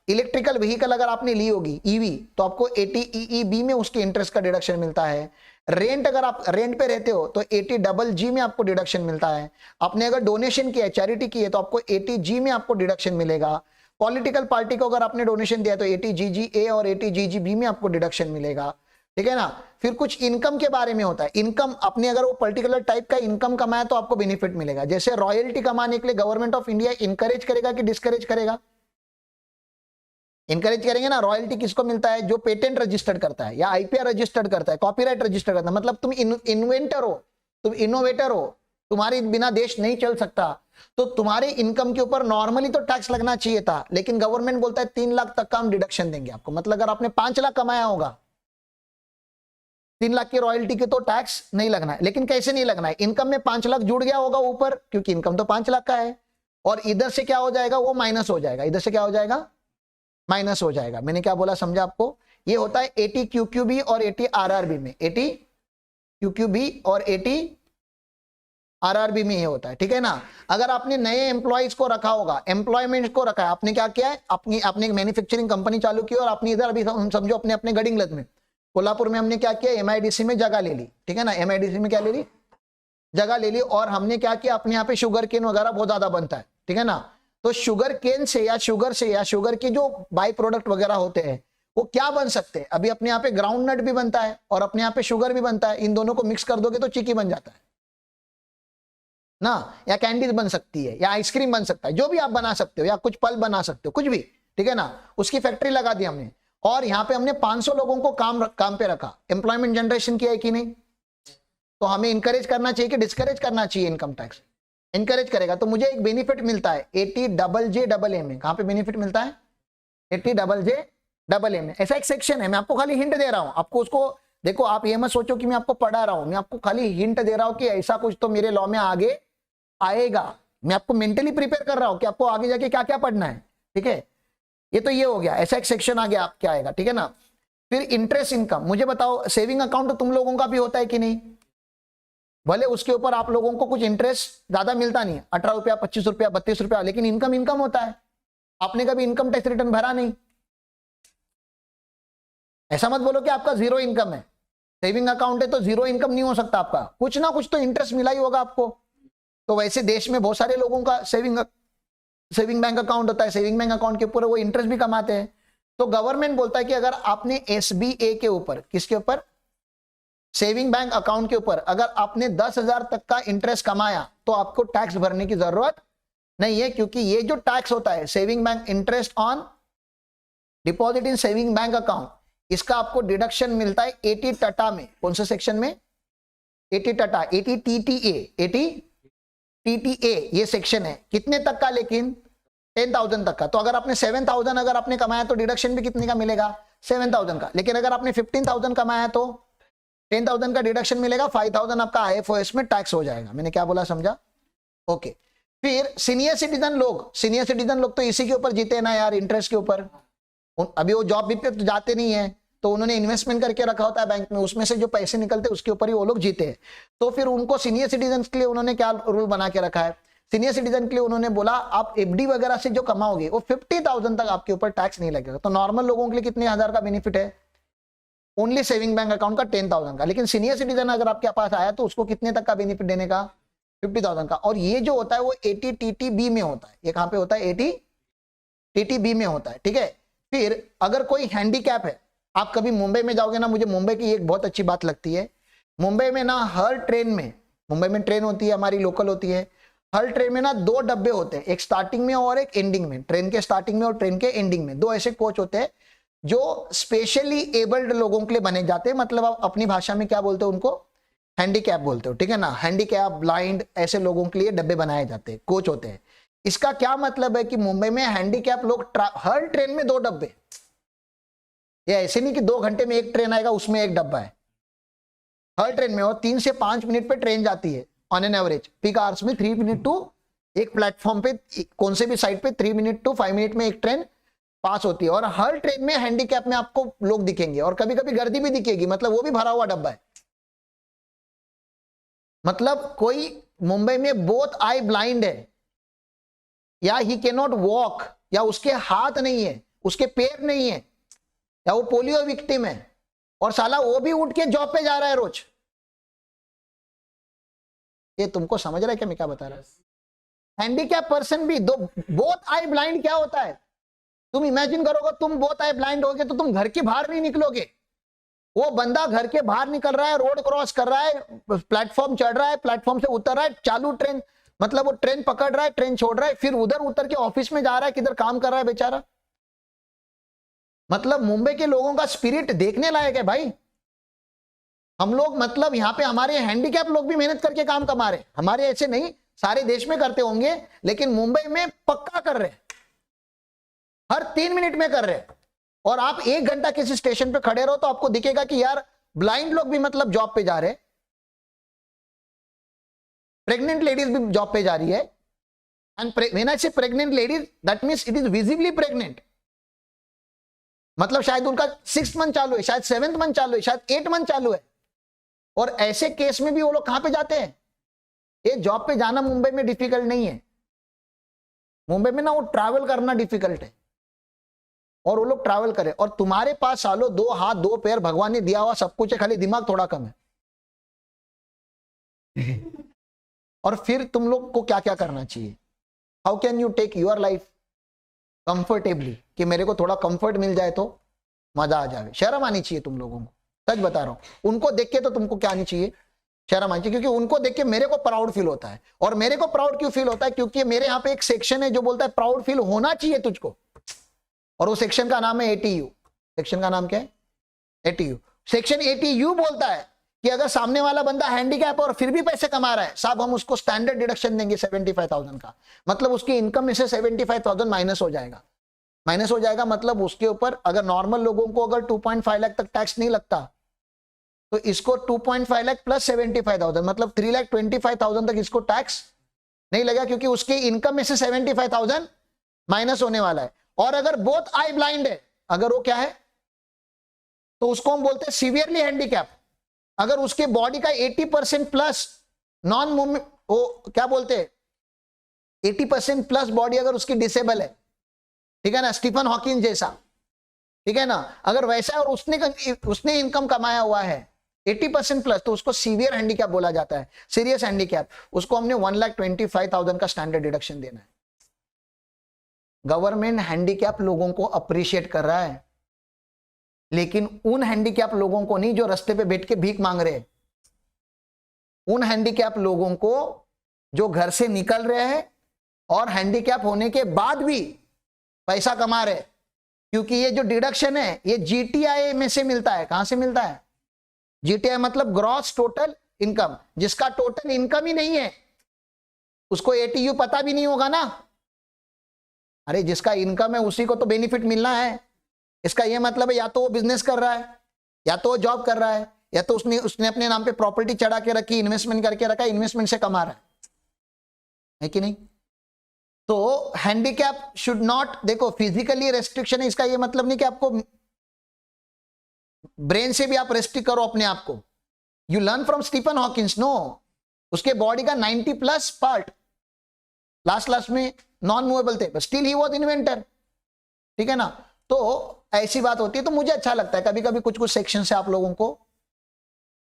इलेक्ट्रिकल व्हीकल अगर आपने ली होगी ईवी, तो आपको 80EEB में उसके इंटरेस्ट का डिडक्शन मिलता है। रेंट अगर आप रेंट पे रहते हो तो 80GG में आपको डिडक्शन मिलता है। आपने अगर डोनेशन किया है, चैरिटी की है, तो आपको 80G में आपको डिडक्शन मिलेगा। पॉलिटिकल पार्टी को अगर आपने डोनेशन दिया तो 80GGA और 80GGB में आपको डिडक्शन मिलेगा, ठीक है ना। फिर कुछ इनकम के बारे में होता है, इनकम अपने अगर वो पर्टिकुलर टाइप का इनकम कमाया तो आपको बेनिफिट मिलेगा। जैसे रॉयल्टी कमाने के लिए गवर्नमेंट ऑफ इंडिया इंकरेज करेगा कि डिस्करेज करेगा, इंकरेज करेंगे ना। रॉयल्टी किसको मिलता है, जो पेटेंट रजिस्टर्ड करता है या आईपीआर रजिस्टर्ड करता है, कॉपीराइट रजिस्टर्ड करता है। मतलब तुम इन्वेंटर हो, तुम इनोवेटर हो, तुम्हारे बिना देश नहीं चल सकता, तो तुम्हारे इनकम के ऊपर नॉर्मली तो टैक्स लगना चाहिए था, लेकिन गवर्नमेंट बोलता है 3 लाख तक का हम डिडक्शन देंगे आपको। मतलब अगर आपने 5 लाख कमाया होगा, 3 लाख की रॉयल्टी के तो टैक्स नहीं लगना है। लेकिन कैसे नहीं लगना है, इनकम में 5 लाख जुड़ गया होगा ऊपर, क्योंकि इनकम तो 5 लाख का है, और इधर से क्या हो जाएगा, वो माइनस हो जाएगा। इधर से क्या हो जाएगा, माइनस हो जाएगा। मैंने क्या बोला समझा आपको, ये होता है 80 QQB और 80 RRB में, 80 QQB और 80 RRB में ये होता है, ठीक है ना। अगर आपने नए एम्प्लॉइज को रखा होगा, एम्प्लॉयमेंट को रखा है, आपने क्या किया है, आपने एक मैन्युफैक्चरिंग कंपनी चालू की और आपने इधर अभी समझो अपने गडिंगलत में, कोल्हापुर में हमने क्या किया, MIDC में जगह ले ली, ठीक है ना। MIDC में क्या ले ली, जगह ले ली, और हमने क्या किया, अपने यहाँ पे शुगर केन वगैरह बहुत ज्यादा बनता है, ठीक है ना। तो शुगर केन से या शुगर के जो बाई प्रोडक्ट वगैरह होते हैं वो क्या बन सकते हैं? अभी अपने यहाँ पे ग्राउंड नट भी बनता है और अपने यहाँ पे शुगर भी बनता है, इन दोनों को मिक्स कर दोगे तो चिक्की बन जाता है ना, या कैंडीज बन सकती है, या आइसक्रीम बन सकता है, जो भी आप बना सकते हो, या कुछ पल बना सकते हो, कुछ भी, ठीक है ना। उसकी फैक्ट्री लगा दी हमने और यहाँ पे हमने 500 लोगों को काम पे रखा, एम्प्लॉयमेंट जनरेशन किया है कि नहीं? तो हमें इंकरेज करना चाहिए कि डिस्करेज करना चाहिए? इनकम टैक्स इंकरेज करेगा तो मुझे एक बेनिफिट मिलता है 80JJA में। कहां पे बेनिफिट मिलता है? 80JJA में। ऐसा एक सेक्शन है, मैं आपको खाली हिंट दे रहा हूं, आपको उसको देखो, आप ये मत सोचो कि मैं आपको पढ़ा रहा हूं, मैं आपको खाली हिंट दे रहा हूं कि ऐसा कुछ तो मेरे लॉ में आगे आएगा। मैं आपको मेंटली प्रिपेयर कर रहा हूं कि आपको आगे जाके क्या क्या पढ़ना है, ठीक है। ये तो ये हो गया, ऐसा एक सेक्शन आ गया, आप क्या आएगा, ठीक है ना। फिर इंटरेस्ट इनकम, मुझे बताओ सेविंग अकाउंट तो तुम लोगों का भी होता है कि नहीं? भले उसके ऊपर आप लोगों को कुछ इंटरेस्ट ज्यादा मिलता नहीं है, 18 रुपया, 25 रुपया, 32 रुपया, लेकिन इनकम होता है। आपने कभी इनकम टैक्स रिटर्न भरा नहीं? ऐसा मत बोलो कि आपका जीरो इनकम है। सेविंग अकाउंट है तो जीरो इनकम नहीं हो सकता आपका, कुछ ना कुछ तो इंटरेस्ट मिला ही होगा आपको। तो वैसे देश में बहुत सारे लोगों का सेविंग बैंक अकाउंट होता है, सेविंग बैंक अकाउंट के ऊपर वो इंटरेस्ट भी कमाते हैं। तो गवर्नमेंट बोलता है कि अगर आपने SBA के ऊपर, किसके ऊपर? सेविंग बैंक अकाउंट के ऊपर अगर आपने 10,000 तक का इंटरेस्ट कमाया तो आपको टैक्स भरने की जरूरत नहीं है, क्योंकि ये जो टैक्स होता है saving bank interest on deposit in saving bank account, इसका आपको डिडक्शन मिलता है 80 टटा में। कौन से सेक्शन में? 80 टटा, 80 TTA ये सेक्शन है। कितने तक का? लेकिन 10,000 तक का। तो अगर आपने 7,000 अगर आपने कमाया तो डिडक्शन भी कितने का मिलेगा? 7,000 का। लेकिन अगर आपने 15,000 कमाया तो 10,000 का डिडक्शन मिलेगा, 5,000 आपका IFOS में टैक्स हो जाएगा। मैंने क्या बोला, समझा? ओके। फिर सीनियर सिटीजन लोग तो इसी के ऊपर जीते हैं ना यार, इंटरेस्ट के ऊपर। अभी वो जॉब भी पे तो जाते नहीं है, तो उन्होंने इन्वेस्टमेंट करके रखा होता है बैंक में, उसमें से जो पैसे निकलते हैं उसके ऊपर ही वो लोग जीते हैं। तो फिर उनको सीनियर सिटीजन के लिए उन्होंने क्या रूल बना के रखा है? सीनियर सिटीजन के लिए उन्होंने बोला आप FD वगैरह से जो कमाओगे वो 50,000 तक आपके ऊपर टैक्स नहीं लगेगा। तो नॉर्मल लोगों के लिए कितने हजार का बेनिफिट है? ओनली सेविंग बैंक अकाउंट का 10,000 का। लेकिन सीनियर सिटीजन अगर आपके पास आया तो उसको कितने तक का बेनिफिट देने का? 50,000 का। और ये जो होता है वो 80 TTB में होता है। ये कहां पे होता है? 80 TTB में होता है, ठीक है। फिर अगर कोई हैंडीकैप है, आप कभी मुंबई में जाओगे ना, मुझे मुंबई की एक बहुत अच्छी बात लगती है। मुंबई में ना हर ट्रेन में, मुंबई में ट्रेन होती है हमारी लोकल होती है, हर ट्रेन में ना 2 डब्बे होते हैं, एक स्टार्टिंग में और एक एंडिंग में। ट्रेन के स्टार्टिंग में और ट्रेन के एंडिंग में 2 ऐसे कोच होते हैं जो स्पेशली एबल्ड लोगों के लिए बने जाते हैं। मतलब आप अपनी भाषा में क्या बोलते हो उनको? हैंडीकैप बोलते हो, ठीक है ना। हैंडीकैप, ब्लाइंड, ऐसे लोगों के लिए डब्बे बनाए जाते हैं, कोच होते हैं। इसका क्या मतलब है कि मुंबई में हैंडीकैप लोग हर ट्रेन में 2 डब्बे। ये ऐसे नहीं कि 2 घंटे में एक ट्रेन आएगा उसमें एक डब्बा है, हर ट्रेन में। और 3 से 5 मिनट पे ट्रेन जाती है on an average. Peak hours में 3 मिनट टू, एक प्लेटफॉर्म पे कौन से भी साइड पे 3 मिनट टू 5 मिनट में एक ट्रेन पास होती है। और हर ट्रेन में हैंडीकैप में आपको लोग दिखेंगे और कभी कभी गर्दी भी दिखेगी, मतलब वो भी भरा हुआ डब्बा है। मतलब कोई मुंबई में बोथ आई ब्लाइंड है, या ही कैन नॉट वॉक, या उसके हाथ नहीं है, उसके पैर नहीं है, या वो पोलियो विक्टिम है, और साला वो भी उठ के जॉब पे जा रहा है रोज। ये तुमको समझ रहा है क्या मैं क्या बता रहा हूं? हैंडीकैप पर्सन भी दो। बोथ आई ब्लाइंड क्या होता है? तुम इमेजिन करोगे तुम बोथ आई ब्लाइंड होगे तो तुम घर के बाहर नहीं निकलोगे। वो बंदा घर के बाहर निकल रहा है, रोड क्रॉस कर रहा है, प्लेटफॉर्म चढ़ रहा है, प्लेटफॉर्म से उतर रहा है, चालू ट्रेन, मतलब वो ट्रेन पकड़ रहा है, ट्रेन छोड़ रहा है, फिर उधर उतर के ऑफिस में जा रहा है, किधर काम कर रहा है बेचारा। मतलब मुंबई के लोगों का स्पिरिट देखने लायक है भाई। हम लोग, मतलब यहाँ पे हमारे हैंडीकैप लोग भी मेहनत करके काम कमा रहे। हमारे ऐसे नहीं, सारे देश में करते होंगे, लेकिन मुंबई में पक्का कर रहे, हर 3 मिनट में कर रहे। और आप 1 घंटा किसी स्टेशन पे खड़े रहो तो आपको दिखेगा कि यार ब्लाइंड लोग भी मतलब जॉब पे जा रहे, प्रेग्नेंट लेडीज भी जॉब पे जा रही है। एंड व्हेन आई से pregnant ladies, that means it is visibly pregnant. मतलब शायद उनका 6th मंथ चालू है, शायद 7th मंथ चालू है, शायद 8th मंथ चालू है। और ऐसे केस में भी वो लोग कहां पे जाते हैं? ये जॉब पे जाना मुंबई में डिफिकल्ट नहीं है। मुंबई में ना वो ट्रैवल करना डिफिकल्ट है, और वो लोग ट्रैवल करें। और तुम्हारे पास सालों 2 हाथ 2 पैर भगवान ने दिया हुआ सब कुछ है, खाली दिमाग थोड़ा कम है। और फिर तुम लोग को क्या क्या करना चाहिए? How can you take your life comfortably, कि मेरे को थोड़ा कंफर्ट मिल जाए तो मजा आ जाए। शर्म आनी चाहिए तुम लोगों को, सच बता रहा हूं। उनको देख के तो तुमको क्या आनी चाहिए, शर्म आनी चाहिए, क्योंकि उनको देख के मेरे को प्राउड फील होता है। और मेरे को प्राउड क्यों फील होता है, क्योंकि मेरे यहाँ पे एक सेक्शन है जो बोलता है प्राउड फील होना चाहिए तुझको, और वो सेक्शन का नाम है एटीयू। सेक्शन का नाम क्या है, एटीयू। सेक्शन एटीयू बोलता है कि अगर सामने वाला बंदा हैंडीकैप और फिर भी पैसे कमा रहा है, साहब हम उसको स्टैंडर्ड डिडक्शन देंगे 75,000 का। मतलब उसकी इनकम में से 75,000 माइनस हो जाएगा। माइनस हो जाएगा मतलब उसके ऊपर, अगर नॉर्मल लोगों को अगर 2.5 लाख तक टैक्स नहीं लगता, तो इसको 2.5 लाख प्लस 75,000 मतलब 3,25,000 तक इसको टैक्स नहीं लगा, क्योंकि उसकी इनकम में से 75,000 माइनस होने वाला है। और अगर बोथ आई ब्लाइंड है, अगर वो क्या है, तो उसको हम बोलते हैं सीवियरली हैंडीकैप। अगर उसके बॉडी का 80% प्लस नॉन मूवमेंट, वो क्या बोलते हैं, 80% प्लस बॉडी अगर उसकी डिसेबल है, ठीक है ना, स्टीफन हॉकिंस जैसा, ठीक है ना, अगर वैसा और उसने इनकम कमाया हुआ है 80% प्लस, तो उसको सीवियर हैंडीकैप बोला जाता है, सीरियस हैंडीकैप। उसको हमने 1,25,000 का स्टैंडर्ड डिडक्शन देना है। गवर्नमेंट हैंडीकैप लोगों को अप्रिशिएट कर रहा है, लेकिन उन हैंडीकैप लोगों को नहीं जो रास्ते पे बैठ के भीख मांग रहे हैं, उन हैंडीकैप लोगों को जो घर से निकल रहे हैं और हैंडीकैप होने के बाद भी पैसा कमा रहे। क्योंकि ये जो डिडक्शन है ये जीटीआई में से मिलता है। कहां से मिलता है, जीटीआई मतलब ग्रॉस टोटल इनकम। जिसका टोटल इनकम ही नहीं है उसको एटीयू पता भी नहीं होगा ना। अरे जिसका इनकम है उसी को तो बेनिफिट मिलना है। इसका ये मतलब है या तो वो बिजनेस कर रहा है, या तो वो जॉब कर रहा है, या तो उसने अपने नाम पे प्रॉपर्टी चढ़ा के रखी, इन्वेस्टमेंट करके रखा, इन्वेस्टमेंट से कमा रहा है कि नहीं। तो हैंडीकैप शुड नॉट, देखो फिजिकली रेस्ट्रिक्शन है, इसका ये मतलब नहीं कि आपको ब्रेन से भी आप रेस्ट्रिक्ट करो अपने आप को। You learn from Stephen Hawkins, no, उसके बॉडी का 90+ पार्ट लास्ट में नॉन मूवेबल थे, but still he was inventor, ठीक है ना। तो ऐसी बात होती है। तो मुझे अच्छा लगता है कभी कभी कुछ सेक्शन से आप लोगों को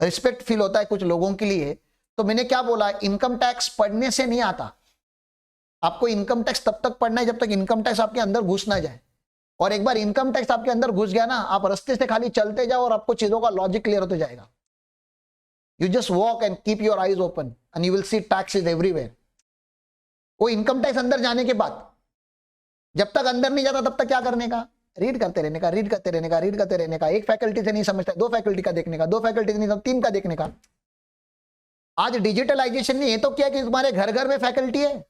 रिस्पेक्ट फील होता है कुछ लोगों के लिए। तो मैंने क्या बोला, इनकम टैक्स पढ़ने से नहीं आता। आपको इनकम टैक्स तब तक पढ़ना है जब तक इनकम टैक्स आपके अंदर घुस ना जाए। और एक बार इनकम टैक्स आपके अंदर घुस गया ना, आप रास्ते से खाली चलते जाओ और आपको चीजों का लॉजिक क्लियर होते जाएगा। You just walk and keep your eyes open and you will see tax is everywhere. वो इनकम टैक्स अंदर जाने के बाद, जब तक अंदर नहीं जाता तब तक क्या करने का, रीड करते रहने का, रीड करते रहने का, रीड करते रहने का। एक फैकल्टी से नहीं समझता, 2 फैकल्टी का देखने का, 2 फैकल्टी से नहीं समझता, 3 का देखने का। आज डिजिटलाइजेशन ने ये तो किया कि तुम्हारे घर घर में फैकल्टी है।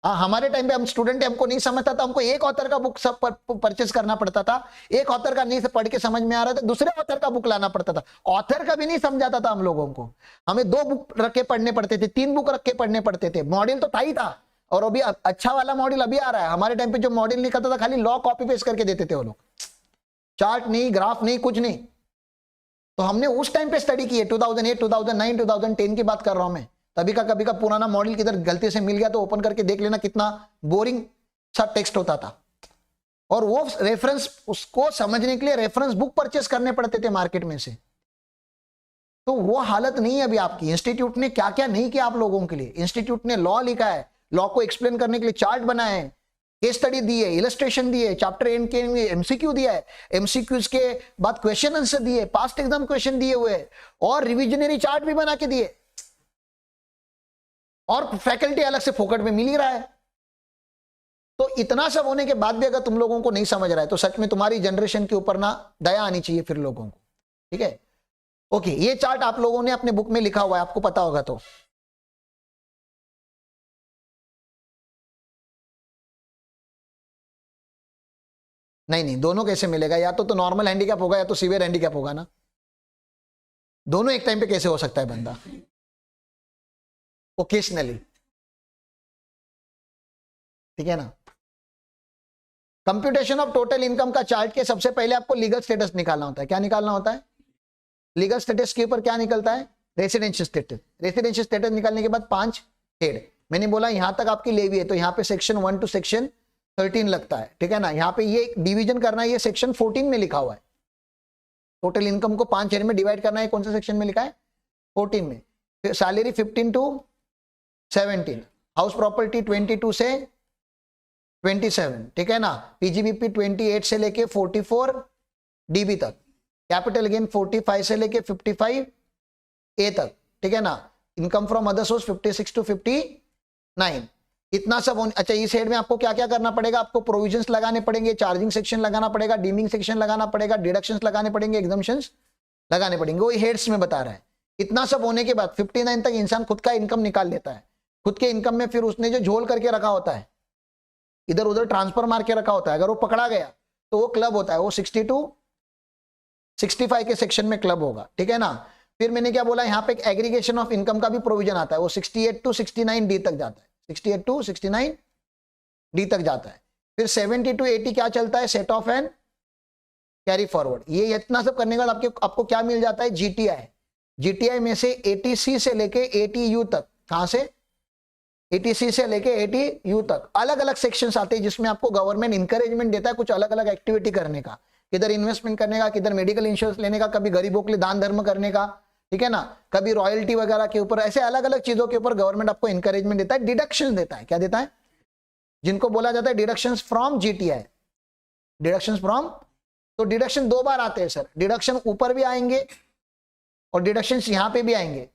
हमारे टाइम पे हम स्टूडेंट, हमको नहीं समझता था, हमको एक ऑथर का बुक सब परचेस करना पड़ता था। एक ऑथर का नहीं से पढ़ के समझ में आ रहा था, दूसरे ऑथर का बुक लाना पड़ता था। ऑथर का भी नहीं समझाता था हम लोगों को, हमें 2 बुक रख के पढ़ने पड़ते थे, 3 बुक रख के पढ़ने पड़ते थे। मॉडल तो था ही था, और अभी अच्छा वाला मॉडल अभी आ रहा है। हमारे टाइम पे जो मॉडल नहीं करता था, खाली लॉ कॉपी पेस्ट करके देते थे वो लोग, चार्ट नहीं, ग्राफ नहीं, कुछ नहीं। तो हमने उस टाइम पे स्टडी की है, 2008, 2009, 2010 की बात कर रहा हूं मैं। तभी का कभी का पुराना मॉडल किधर गलती से मिल गया तो ओपन करके देख लेना, कितना बोरिंग सा टेक्स्ट होता था। और वो रेफरेंस, उसको समझने के लिए रेफरेंस बुक परचेस करने पड़ते थे मार्केट में से। तो वो हालत नहीं है अभी आपकी। इंस्टीट्यूट ने क्या क्या नहीं किया आप लोगों के लिए। इंस्टीट्यूट ने लॉ लिखा है, लॉ को एक्सप्लेन करने के लिए चार्ट बनाए हैं, केस स्टडी दी है, इलस्ट्रेशन दिए, चैप्टर एंड के एमसीक्यू दिया है, एमसीक्यूज के बाद क्वेश्चन आंसर दिए, पास्ट एग्जाम क्वेश्चन दिए हुए, और रिविजनरी चार्ट भी बना के दिए, और फैकल्टी अलग से फोकट में मिल ही रहा है। तो इतना सब होने के बाद भी अगर तुम लोगों को नहीं समझ रहा है तो सच में तुम्हारी जनरेशन के ऊपर ना दया आनी चाहिए फिर लोगों को, ठीक है। ओके, ये चार्ट आप लोगों ने अपने बुक में लिखा हुआ है, आपको पता होगा। तो नहीं, दोनों कैसे मिलेगा, या तो नॉर्मल हैंडीकैप होगा या तो सीवियर हैंडीकैप होगा ना। दोनों एक टाइम पे कैसे हो सकता है बंदा, ओकेशनली, ठीक है ना। कंप्यूटेशन ऑफ टोटल इनकम का चार्ट के सबसे पहले आपको लीगल स्टेटस निकालना होता है। क्या निकालना होता है, लीगल स्टेटस के ऊपर क्या निकलता है, रेसिडेंशियल स्टेटस। रेसिडेंशियल स्टेटस निकालने के बाद 5 हेड, मैंने बोला यहां तक आपकी लेवी है तो यहाँ पे सेक्शन 1 टू सेक्शन 13 लगता है, ठीक है ना। यहाँ पे ये डिवीजन करना है, ये सेक्शन 14 में लिखा हुआ है। टोटल इनकम को 5 हेड में डिवाइड करना है, कौन सा सेक्शन में लिखा है, 14 में। सैलरी 15 टू 17, हाउस प्रॉपर्टी 22 से 27, ठीक है ना। पीजीबीपी 28 से लेके 44 डीबी तक, कैपिटल गेन 45 से लेके 55 ए तक, ठीक है ना। Income from other source 56 to 59, इतना सब अच्छा इस हेड में आपको क्या क्या करना पड़ेगा, आपको प्रोविजंस लगाने पड़ेंगे, चार्जिंग सेक्शन लगाना पड़ेगा, डीमिंग सेक्शन लगाना पड़ेगा, डिडक्शंस लगाने पड़ेंगे, एग्जम्पशंस लगाने पड़ेंगे, वही हेड्स में बता रहा है। इतना सब होने के बाद 59 तक इंसान खुद का इनकम निकाल लेता है। खुद के इनकम में फिर उसने जो झोल करके रखा होता है, इधर उधर ट्रांसफर मार के रखा होता है, अगर वो पकड़ा गया तो वो क्लब होता है, वो 62 65 के सेक्शन में क्लब होगा, ठीक है ना। फिर मैंने क्या बोला, यहाँ पे एक एग्रीगेशन ऑफ इनकम का भी प्रोविजन आता है, वो 68 टू 69 डी तक जाता है, 68 टू 69 डी तक जाता है। फिर 70 टू 80 क्या चलता है, set of and carry forward. ये इतना सब करने के बाद आपको क्या मिल जाता है, जीटीआई। जीटीआई में से 80C से लेके 80U तक, कहां से 80C से लेके 80U तक अलग अलग सेक्शंस आते हैं, जिसमें आपको गवर्नमेंट इंकरेजमेंट देता है कुछ अलग अलग एक्टिविटी करने का, किधर इन्वेस्टमेंट करने का, किधर मेडिकल इंश्योरेंस लेने का, कभी गरीबों के लिए दान धर्म करने का, ठीक है ना, कभी रॉयल्टी वगैरह के ऊपर, ऐसे अलग अलग चीजों के ऊपर गवर्नमेंट आपको इंकरेजमेंट देता है, डिडक्शन देता है। क्या देता है, जिनको बोला जाता है deductions from GTI, deductions from. तो डिडक्शन दो बार आते हैं सर, डिडक्शन ऊपर भी आएंगे और डिडक्शंस यहां पे भी आएंगे।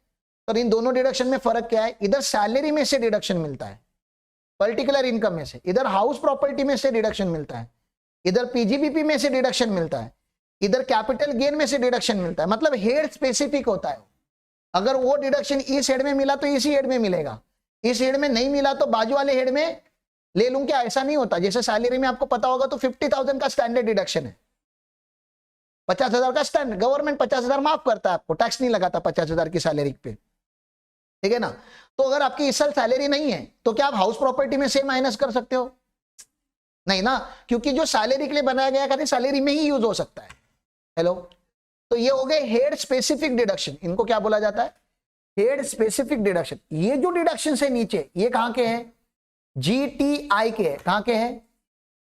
तो इन दोनों डिडक्शन में फर्क क्या है, इधर सैलरी में से डिडक्शन मिलता है, पर्टिकुलर इनकम में से, इधर हाउस प्रॉपर्टी में से डिडक्शन मिलता है, इधर पीजीबीपी में से डिडक्शन मिलता है, इधर कैपिटल गेन में से डिडक्शन मिलता है। मतलब हेड स्पेसिफिक होता है, अगर वो डिडक्शन इस हेड में मिला तो इसी हेड में मिलेगा, इस हेड में नहीं मिला तो बाजू वाले हेड में ले लूं क्या, ऐसा नहीं होता। जैसे सैलरी में आपको पता होगा तो 50,000 का स्टैंडर्ड डिडक्शन है, 50,000 का स्टैंडर्ड, गवर्नमेंट 50,000 माफ करता है आपको, टैक्स नहीं लगाता 50,000 की सैलरी पे, ठीक है ना। तो अगर आपकी इस साल सैलरी नहीं है तो क्या आप हाउस प्रॉपर्टी में से माइनस कर सकते हो, नहीं ना, क्योंकि जो सैलरी के लिए बनाया गया खाली सैलरी में ही यूज हो सकता है। हेलो, तो ये हो गए हेड स्पेसिफिक डिडक्शन, इनको क्या बोला जाता है, हेड स्पेसिफिक डिडक्शन। ये जो डिडक्शन है नीचे, ये कहां के हैं, जीटीआई के हैं, कहां के हैं,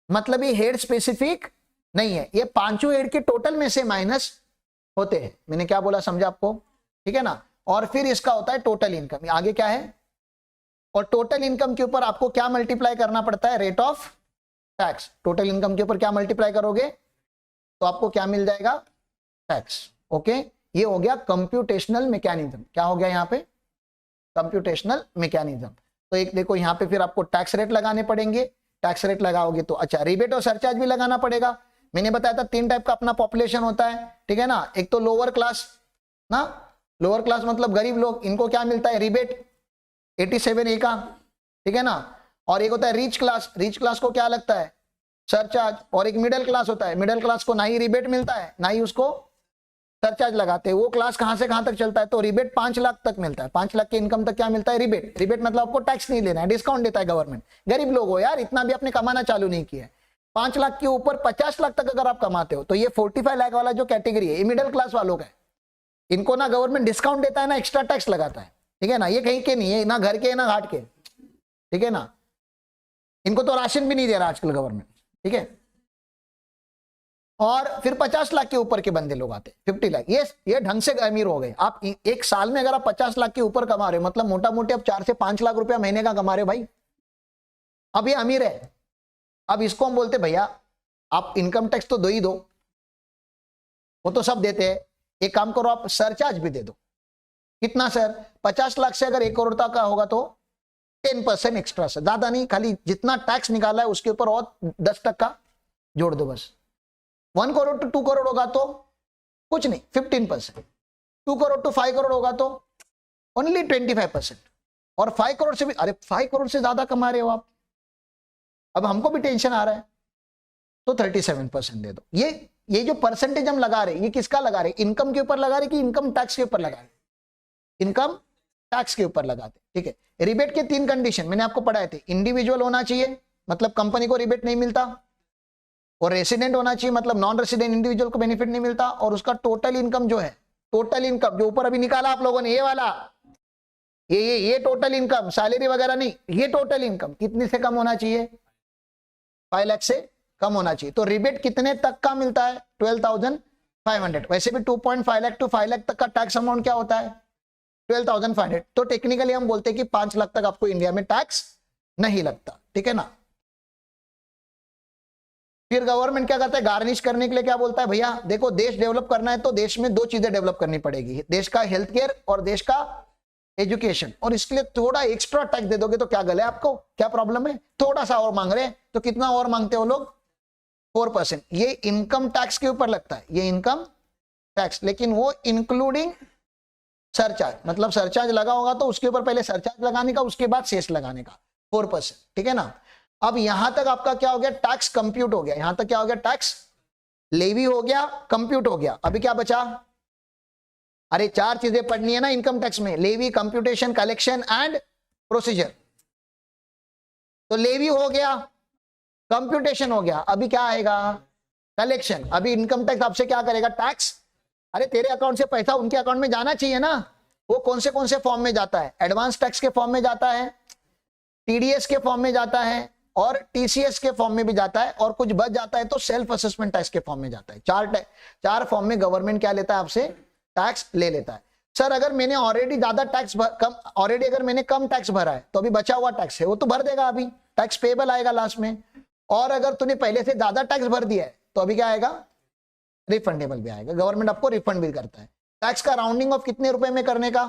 मतलब ये हेड स्पेसिफिक नहीं है, ये पांचों हेड के टोटल में से माइनस होते हैं। मैंने क्या बोला समझा आपको, ठीक है ना। और फिर इसका होता है टोटल इनकम, आगे क्या है, और टोटल इनकम के ऊपर आपको क्या मल्टीप्लाई करना पड़ता है, rate of tax. Total income के ऊपर क्या मल्टीप्लाई करोगे तो आपको क्या मिल जाएगा, टैक्स। ओके, ये हो गया कंप्यूटेशनल मैकेनिज्म। क्या हो गया यहाँ पे, कंप्यूटेशनल मैकेनिज्म। तो एक देखो यहाँ पे फिर आपको टैक्स रेट लगाने पड़ेंगे, टैक्स रेट लगाओगे तो अच्छा रिबेट और सरचार्ज भी लगाना पड़ेगा। मैंने बताया था 3 टाइप का अपना पॉपुलेशन होता है, ठीक है ना। एक तो लोअर क्लास ना, लोअर क्लास मतलब गरीब लोग, इनको क्या मिलता है, रिबेट 87A का, ठीक है ना। और एक होता है रिच क्लास, रिच क्लास को क्या लगता है, सरचार्ज। और एक मिडिल क्लास होता है, मिडिल क्लास को ना ही रिबेट मिलता है ना ही उसको सरचार्ज लगाते हैं। वो क्लास कहां से कहां तक चलता है, तो रिबेट 5 लाख तक मिलता है, 5 लाख की इनकम तक क्या मिलता है, रिबेट। रिबेट मतलब आपको टैक्स नहीं लेना है, डिस्काउंट देता है गवर्नमेंट। गरीब लोग हो यार, इतना भी आपने कमाना चालू नहीं किया है। 5 लाख के ऊपर 50 लाख तक अगर आप कमाते हो तो ये 45 लाख वाला जो कैटेगरी है, ये मिडिल क्लास वालों का है। इनको ना गवर्नमेंट डिस्काउंट देता है ना एक्स्ट्रा टैक्स लगाता है, ठीक है ना। ये कहीं के नहीं है, ना घर के ना घाट के, ठीक है ना। इनको तो राशन भी नहीं दे रहा आजकल गवर्नमेंट, ठीक है। और फिर 50 लाख के ऊपर के बंदे लोग आते, 50 लाख, ये ढंग से अमीर हो गए। आप एक साल में अगर आप 50 लाख के ऊपर कमा रहे हो, मतलब मोटा मोटी आप 4 से 5 लाख रुपया महीने का कमा रहे हो भाई, अब ये अमीर है। अब इसको हम बोलते भैया आप इनकम टैक्स तो दो ही दो, वो तो सब देते हैं, एक काम करो आप सरचार्ज भी दे दो। कितना सर, 50 लाख से अगर 1 करोड़ तक का होगा तो 10% एक्स्ट्रा सर, ज्यादा नहीं, खाली जितना टैक्स निकाला है उसके ऊपर और 10% जोड़ दो बस। 1 करोड़ टू 2 करोड़ होगा तो कुछ नहीं, 15%। 2 करोड़ टू 5 करोड़ होगा तो ओनली 25%। और 5 करोड़ से भी, अरे 5 करोड़ से ज्यादा कमा रहे हो आप, अब हमको भी टेंशन आ रहा है, तो 37% दे दो। ये जो परसेंटेज हम लगा रहे, ये किसका लगा रहे, इनकम के ऊपर लगा रहे कि इनकम टैक्स के ऊपर लगा रहे, इनकम टैक्स के ऊपर लगाते, ठीक है। रिबेट के 3 कंडीशन मैंने आपको पढ़ाए थे, इंडिविजुअल होना चाहिए मतलब कंपनी को रिबेट नहीं मिलता, और रेसिडेंट होना चाहिए मतलब नॉन रेसिडेंट इंडिविजुअल को बेनिफिट नहीं मिलता, और उसका टोटल इनकम जो है, टोटल इनकम जो ऊपर अभी निकाला आप लोगों ने, ये वाला, ये टोटल इनकम, सैलरी वगैरह नहीं, ये टोटल इनकम कितनी से कम होना चाहिए, 5 लाख से कम होना चाहिए। तो रिबेट कितने तक का मिलता है, 12,500। वैसे भी 2.5 लाख टू 5 लाख तक का टैक्स अमाउंट क्या होता है, 12,500। तो टेक्निकली हम बोलते हैं कि 5 लाख तक आपको इंडिया में टैक्स नहीं लगता, ठीक है ना। फिर गवर्नमेंट क्या करता है, गार्निश करने के लिए क्या बोलता है, भैया देखो देश डेवलप करना है तो देश में 2 चीजें डेवलप करनी पड़ेगी, देश का हेल्थ केयर और देश का एजुकेशन, और इसके लिए थोड़ा एक्स्ट्रा टैक्स दे दोगे तो क्या गले आपको, क्या प्रॉब्लम है, थोड़ा सा और मांग रहे हैं, तो कितना और मांगते हो लोग, 4%। ये इनकम टैक्स के ऊपर लगता है, ये इनकम टैक्स, लेकिन वो इंक्लूडिंग सरचार्ज, मतलब सरचार्ज लगा होगा तो उसके ऊपर पहले सरचार्ज लगाने का, उसके बाद सेस लगाने का 4%, ठीक है ना। अब यहां तक आपका क्या हो गया, टैक्स कंप्यूट हो गया, यहां तक क्या हो गया, टैक्स लेवी हो गया, कंप्यूट हो गया। अभी क्या बचा, अरे 4 चीजें पढ़नी है ना इनकम टैक्स में, levy, computation, collection and procedure. तो लेवी हो गया, कंप्यूटेशन हो गया, अभी क्या आएगा, कलेक्शन। अभी इनकम टैक्स आपसे क्या करेगा, टैक्स, अरे तेरे अकाउंट से पैसा उनके अकाउंट में जाना चाहिए ना, वो कौन से फॉर्म में जाता है, एडवांस टैक्स के फॉर्म में जाता है, टीडीएस के फॉर्म में जाता है, और टीसीएस के फॉर्म में भी जाता है, और कुछ बच जाता है तो सेल्फ असेसमेंट टैक्स के फॉर्म में जाता है। 4 फॉर्म में गवर्नमेंट क्या लेता है आपसे, टैक्स ले लेता है। सर अगर मैंने ऑलरेडी ज्यादा टैक्स अगर मैंने कम टैक्स भरा है तो अभी बचा हुआ टैक्स है वो तो भर देगा, अभी टैक्स पेबल आएगा लास्ट में। और अगर तूने पहले से ज्यादा टैक्स भर दिया है तो अभी क्या आएगा, रिफंडेबल भी आएगा, गवर्नमेंट आपको रिफंड भी करता है। टैक्स का राउंडिंग ऑफ कितने रुपए में करने का,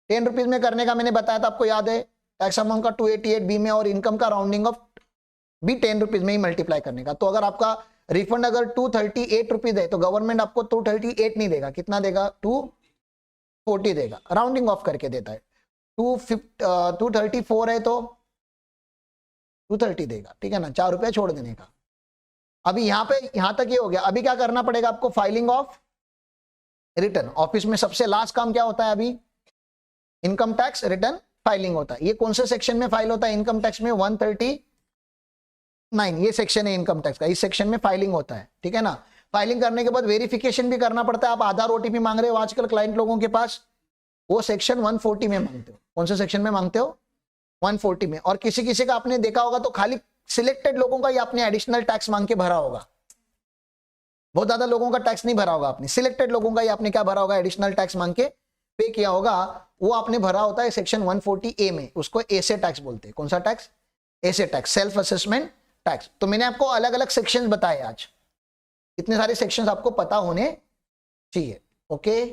10 रुपीज में करने का मैंने बताया था, आपको याद है, टैक्स अमाउंट का 288 बी में, और इनकम का राउंडिंग ऑफ भी 10 रुपीज में ही मल्टीप्लाई करने का। तो अगर आपका रिफंड अगर 238 रुपीज है तो गवर्नमेंट आपको 238 नहीं देगा, कितना देगा, 240 देगा, राउंडिंग ऑफ करके देता है। 234 है तो 230 देगा, ठीक है ना, 4 रुपया छोड़ देने का। अभी यहां तक ये हो गया। अभी क्या करना पड़ेगा आपको, फाइलिंग ऑफ रिटर्न। ऑफिस में सबसे लास्ट काम क्या होता है अभी, इनकम टैक्स रिटर्न फाइलिंग होता है। ये कौन से सेक्शन में फाइल होता है, इनकम टैक्स में 139, ये सेक्शन है इनकम टैक्स का, इस सेक्शन में फाइलिंग होता है, ठीक है ना। फाइलिंग करने के बाद वेरिफिकेशन भी करना पड़ता है। आप आधार ओटीपी मांग रहे हो आजकल क्लाइंट लोगों के पास, वो सेक्शन 140 में मांगते हो। कौन से सेक्शन में मांगते हो, 140 में। और किसी किसी का आपने देखा होगा तो खाली सिलेक्टेड लोगों का ही आपने एडिशनल टैक्स मांग के भरा होगा, बहुत ज्यादा लोगों का टैक्स नहीं भरा होगा आपने, सिलेक्टेड लोगों का ही आपने क्या भरा होगा, एडिशनल टैक्स मांग के पे किया होगा, वो आपने भरा होता है सेक्शन 140A में, उसको एसे टैक्स बोलते हैं। कौन सा टैक्स, एसे टैक्स, सेल्फ असेसमेंट टैक्स। तो मैंने आपको अलग अलग सेक्शंस बताए आज, इतने सारे सेक्शंस आपको पता होने चाहिए, ओके।